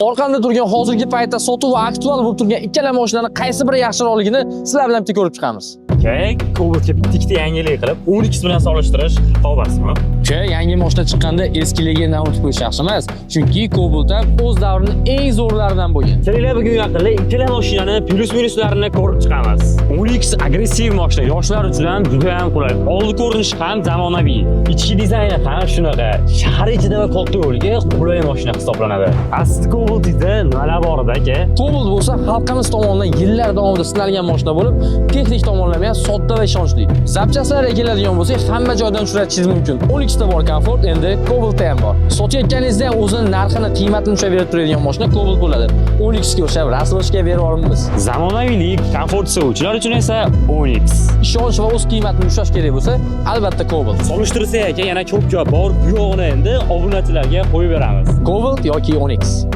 Orqamda turgan hozirgi paytda sotuv va aktual bo'lib turgan ikkala mashinani qaysi biri yaxshiroqligini sizlar bilan bitta ko'rib chiqamiz. Cobalt'ga bitta yangilik qilib, 10x bilan solishtirish xavfsizmi? Yangi mashina chiqqanda eskiligini unutib qo'yish yaxshi emas, chunki Cobalt o'z davrining eng zo'rlaridan bo'lgan. Kelinglar bugun yaqinda ikkala mashinani plus-minuslarini ko'rib chiqamiz. 10x agressiv mashina, yoshlar uchun ham juda ham qulay. Oldi ko'rinishi ham zamonaviy. Ichki dizayni ham shunaqa. Shahar ichida va katta yo'lga qulay mashina hisoblanadi. Asli Cobalt'da nimalar bor aka? Cobalt bo'lsa xalqimiz tomonidan yillar davomida sinalgan mashina bo'lib, texnik tomonlama ham sodda va ishonchli. Zapchastlarga keladigan bo'lsak, hamma joydan uchratishingiz mumkin. 10x da bor komfort, endi Cobalt ham bor. Sotayotganingizda ham o'zining narxini, qiymatini ushlab berib turadigan mashina Cobalt bo'ladi. 10x ga o'xshab rasvochga berib yuboramiz. Zamonaviylik, komfort sevuvchilar uchun esa 10x. Ishonch va o'z qiymatini ushlash kerak bo'lsa, albatta Cobalt. Solishtirsak aka, yana ko'p joy bor. Bu yo'g'ini endi obunachilarga qo'yib beramiz. Cobalt yoki 10x.